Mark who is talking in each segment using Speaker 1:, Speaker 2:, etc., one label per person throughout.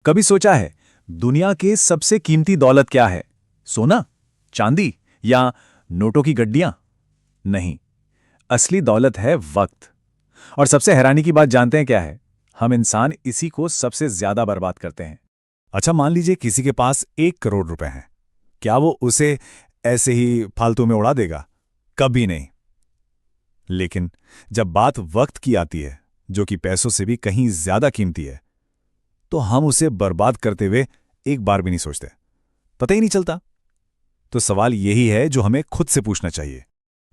Speaker 1: कभी सोचा है दुनिया के सबसे कीमती दौलत क्या है? सोना, चांदी या नोटों की गड्डियां? नहीं, असली दौलत है वक्त। और सबसे हैरानी की बात जानते हैं क्या है? हम इंसान इसी को सबसे ज्यादा बर्बाद करते हैं।
Speaker 2: अच्छा, मान लीजिए किसी के पास 1 करोड़ रुपए हैं। क्या वो उसे ऐसे ही फालतू में उड़ा देगा? कभी नहीं। लेकिन जब बात वक्त की आती है, जो कि पैसों से भी कहीं ज्यादा कीमती है, तो हम उसे बर्बाद करते हुए एक बार भी नहीं सोचते। पता ही नहीं चलता। तो सवाल यही है जो हमें खुद से पूछना चाहिए।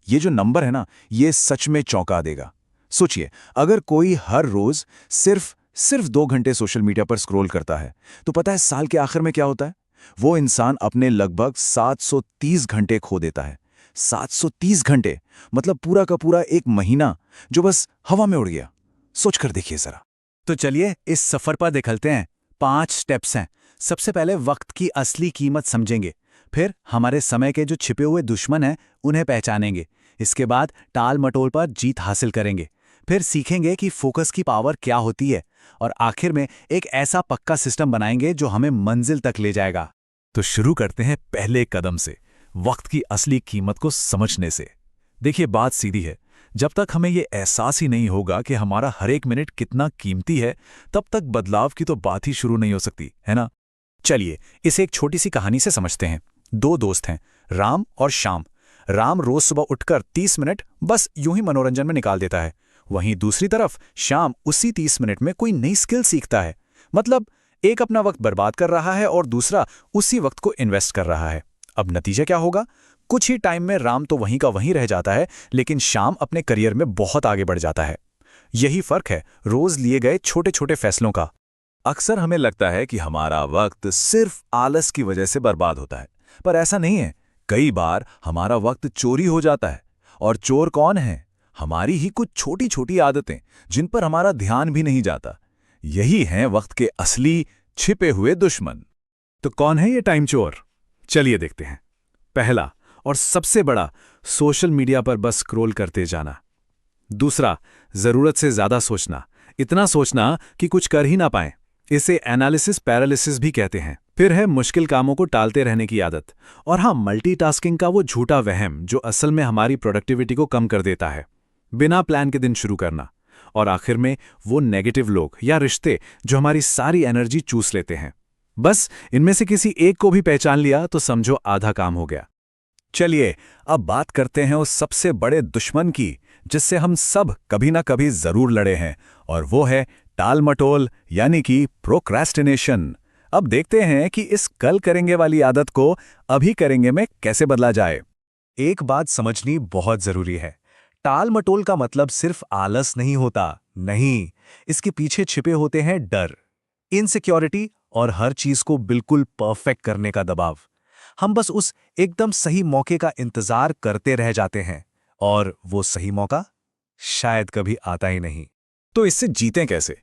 Speaker 1: ये जो नंबर है ना, ये सच में चौंका देगा। सोचिए, अगर कोई हर रोज सिर्फ सिर्फ 2 घंटे सोशल मीडिया पर स्क्रॉल करता है, तो पता है साल के आखिर में क्या होता है? वो इंसान अपने लगभग 730 घंटे खो देता है। 730 घंटे, मतलब पूरा का पूरा एक महीना जो बस हवा में उड़ गया। सोच कर देखिए जरा।
Speaker 3: तो चलिए इस सफर पर निकलते हैं। 5 स्टेप्स हैं। सबसे पहले वक्त की असली कीमत समझेंगे। फिर हमारे समय के जो छिपे हुए दुश्मन हैं उन्हें पहचानेंगे। इसके बाद टाल मटोल पर जीत हासिल करेंगे। फिर सीखेंगे कि फोकस की पावर क्या होती है। और आखिर में एक ऐसा पक्का सिस्टम बनाएंगे जो हमें मंजिल तक ले जाएगा।
Speaker 2: तो शुरू करते हैं पहले कदम से, वक्त की असली कीमत को समझने से। देखिए, बात सीधी है। जब तक हमें ये एहसास ही नहीं होगा कि हमारा हर एक मिनट कितना कीमती है, तब तक बदलाव की तो बात ही शुरू नहीं हो सकती, है ना?
Speaker 3: चलिए इसे एक छोटी सी कहानी से समझते हैं। 2 दोस्त हैं, राम और श्याम। राम रोज सुबह उठकर 30 मिनट बस यूं ही मनोरंजन में निकाल देता है। वहीं दूसरी तरफ श्याम उसी 30 मिनट में कोई नई स्किल सीखता है। मतलब एक अपना वक्त बर्बाद कर रहा है और दूसरा उसी वक्त को इन्वेस्ट कर रहा है। अब नतीजा क्या होगा? कुछ ही टाइम में राम तो वहीं का वहीं रह जाता है, लेकिन श्याम अपने करियर में बहुत आगे बढ़ जाता है। यही फर्क है रोज लिए गए छोटे छोटे फैसलों का।
Speaker 1: अक्सर हमें लगता है कि हमारा वक्त सिर्फ आलस की वजह से बर्बाद होता है, पर ऐसा नहीं है। कई बार हमारा वक्त चोरी हो जाता है। और चोर कौन है? हमारी ही कुछ छोटी छोटी आदतें, जिन पर हमारा ध्यान भी नहीं जाता। यही हैं वक्त के असली छिपे हुए दुश्मन।
Speaker 2: तो कौन है ये टाइम चोर? चलिए देखते हैं। पहला और सबसे बड़ा, सोशल मीडिया पर बस स्क्रॉल करते जाना। दूसरा, जरूरत से ज्यादा सोचना, इतना सोचना कि कुछ कर ही ना पाएं। इसे एनालिसिस पैरालिसिस भी कहते हैं। फिर है मुश्किल कामों को टालते रहने की आदत। और हाँ, मल्टीटास्किंग का वो झूठा वहम जो असल में हमारी प्रोडक्टिविटी को कम कर देता है। बिना प्लान के दिन शुरू करना। और आखिर में वो नेगेटिव लोग या रिश्ते जो हमारी सारी एनर्जी चूस लेते हैं। बस इनमें से किसी एक को भी पहचान लिया तो समझो आधा काम हो गया।
Speaker 1: चलिए अब बात करते हैं उस सबसे बड़े दुश्मन की, जिससे हम सब कभी ना कभी जरूर लड़े हैं, और वो है टाल मटोल, यानी कि प्रोक्रेस्टिनेशन। अब देखते हैं कि इस कल करेंगे वाली आदत को अभी करेंगे में कैसे बदला जाए।
Speaker 2: एक बात समझनी बहुत जरूरी है। टाल मटोल का मतलब सिर्फ आलस नहीं होता। नहीं, इसके पीछे छिपे होते हैं डर, इनसिक्योरिटी और हर चीज को बिल्कुल परफेक्ट करने का दबाव। हम बस उस एकदम सही मौके का इंतजार करते रह जाते हैं, और वो सही मौका शायद कभी आता ही नहीं।
Speaker 1: तो इससे जीतें कैसे?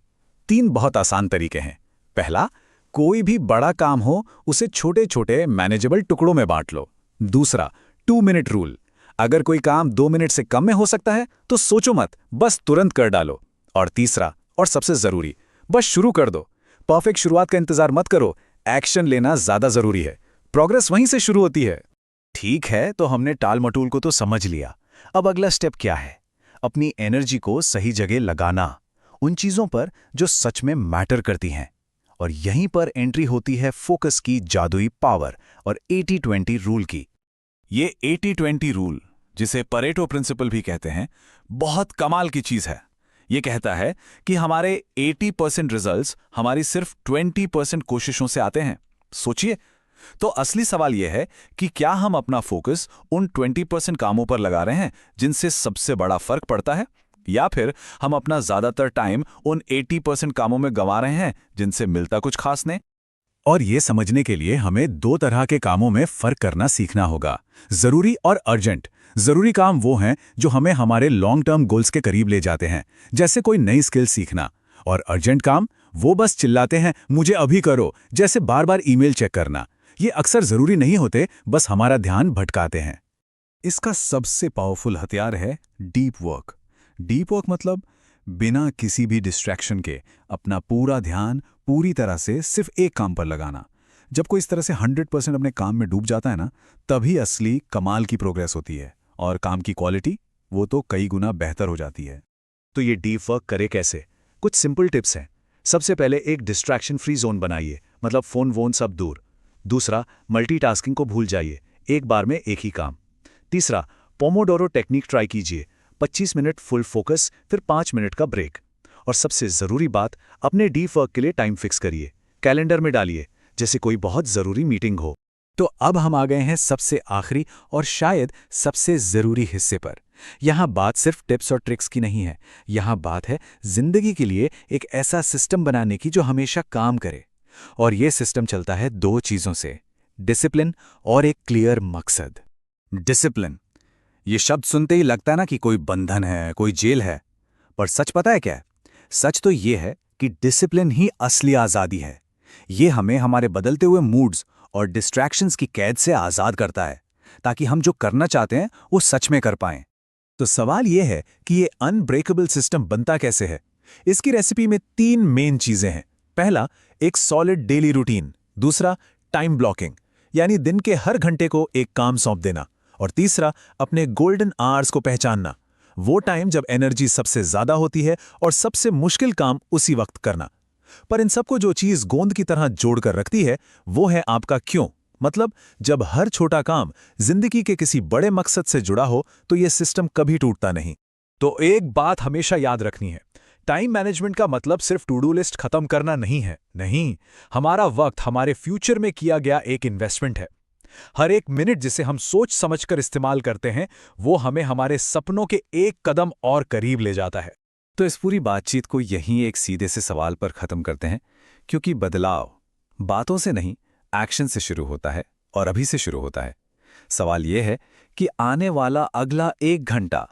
Speaker 1: 3 बहुत आसान तरीके हैं। पहला, कोई भी बड़ा काम हो उसे छोटे छोटे मैनेजेबल टुकड़ों में बांट लो। दूसरा, 2 मिनट रूल। अगर कोई काम 2 मिनट से कम में हो सकता है तो सोचो मत, बस तुरंत कर डालो। और तीसरा और सबसे जरूरी, बस शुरू कर दो। परफेक्ट शुरुआत का इंतजार मत करो, एक्शन लेना ज्यादा जरूरी है। प्रोग्रेस वहीं से शुरू होती है।
Speaker 2: ठीक है, तो हमने टाल मटोल को तो समझ लिया। अब अगला स्टेप क्या है? अपनी एनर्जी को सही जगह लगाना, उन चीजों पर जो सच में मैटर करती हैं। और यहीं पर एंट्री होती है फोकस की जादुई पावर और 80-20 रूल की।
Speaker 1: ये 80-20 रूल, जिसे परेटो प्रिंसिपल भी कहते हैं, बहुत कमाल की चीज है। ये कहता है कि हमारे 80% रिजल्ट्स हमारी सिर्फ 20% कोशिशों से आते हैं। सोचिए, तो असली सवाल यह है कि क्या हम अपना फोकस उन 20% कामों पर लगा रहे हैं जिनसे सबसे बड़ा फर्क पड़ता है, या फिर हम अपना ज्यादातर टाइम उन 80% कामों में गंवा रहे हैं जिनसे मिलता कुछ खास नहीं।
Speaker 2: और ये समझने के लिए हमें 2 तरह के कामों में फर्क करना सीखना होगा, जरूरी और अर्जेंट। जरूरी काम वो हैं जो हमें हमारे लॉन्ग टर्म गोल्स के करीब ले जाते हैं, जैसे कोई नई स्किल सीखना। और अर्जेंट काम वो बस चिल्लाते हैं, मुझे अभी करो, जैसे बार बार ईमेल चेक करना। ये अक्सर जरूरी नहीं होते, बस हमारा ध्यान भटकाते हैं। इसका सबसे पावरफुल हथियार है डीप वर्क। डीप वर्क मतलब बिना किसी भी डिस्ट्रैक्शन के अपना पूरा ध्यान पूरी तरह से सिर्फ एक काम पर लगाना। जब कोई इस तरह से 100% अपने काम में डूब जाता है ना, तभी असली कमाल की प्रोग्रेस होती है और काम की क्वालिटी वो तो कई गुना बेहतर हो जाती है।
Speaker 3: तो ये डीप वर्क करे कैसे? कुछ सिंपल टिप्स हैं। सबसे पहले एक डिस्ट्रैक्शन फ्री जोन बनाइए, मतलब फोन वोन सब दूर। दूसरा, मल्टीटास्किंग को भूल जाइए, एक बार में एक ही काम। तीसरा, पोमोडोरो टेक्निक ट्राई कीजिए, 25 मिनट फुल फोकस, फिर 5 मिनट का ब्रेक। और सबसे ज़रूरी बात, अपने डीप वर्क के लिए टाइम फिक्स करिए, कैलेंडर में डालिए, जैसे कोई बहुत ज़रूरी मीटिंग हो।
Speaker 2: तो अब हम आ गए हैं सबसे आखिरी और शायद सबसे ज़रूरी हिस्से पर। यहाँ बात सिर्फ टिप्स और ट्रिक्स की नहीं है, यहाँ बात है जिंदगी के लिए एक ऐसा सिस्टम बनाने की जो हमेशा काम करे। और ये सिस्टम चलता है दो चीज़ों से, डिसिप्लिन और एक क्लियर मकसद।
Speaker 1: डिसिप्लिन, ये शब्द सुनते ही लगता है ना कि कोई बंधन है, कोई जेल है। पर सच पता है क्या है? सच तो ये है कि डिसिप्लिन ही असली आज़ादी है। ये हमें हमारे बदलते हुए मूड्स और डिस्ट्रैक्शंस की कैद से आज़ाद करता है, ताकि हम जो करना चाहते हैं वो सच में कर पाएं। तो सवाल ये है कि ये अनब्रेकेबल सिस्टम बनता कैसे है? इसकी रेसिपी में 3 मेन चीजें हैं। पहला, एक सॉलिड डेली रूटीन। दूसरा, टाइम ब्लॉकिंग, यानी दिन के हर घंटे को एक काम सौंप देना। और तीसरा, अपने गोल्डन आवर्स को पहचानना, वो टाइम जब एनर्जी सबसे ज्यादा होती है और सबसे मुश्किल काम उसी वक्त करना। पर इन सबको जो चीज गोंद की तरह जोड़कर रखती है वो है आपका क्यों। मतलब जब हर छोटा काम जिंदगी के किसी बड़े मकसद से जुड़ा हो तो यह सिस्टम कभी टूटता नहीं।
Speaker 2: तो एक बात हमेशा याद रखनी है, टाइम मैनेजमेंट का मतलब सिर्फ टू डू लिस्ट खत्म करना नहीं है। नहीं, हमारा वक्त हमारे फ्यूचर में किया गया एक इन्वेस्टमेंट है। हर एक मिनट जिसे हम सोच समझकर इस्तेमाल करते हैं वो हमें हमारे सपनों के एक कदम और करीब ले जाता है।
Speaker 1: तो इस पूरी बातचीत को यहीं एक सीधे से सवाल पर खत्म करते हैं, क्योंकि बदलाव बातों से नहीं, एक्शन से शुरू होता है और अभी से शुरू होता है। सवाल यह है कि आने वाला अगला 1 घंटा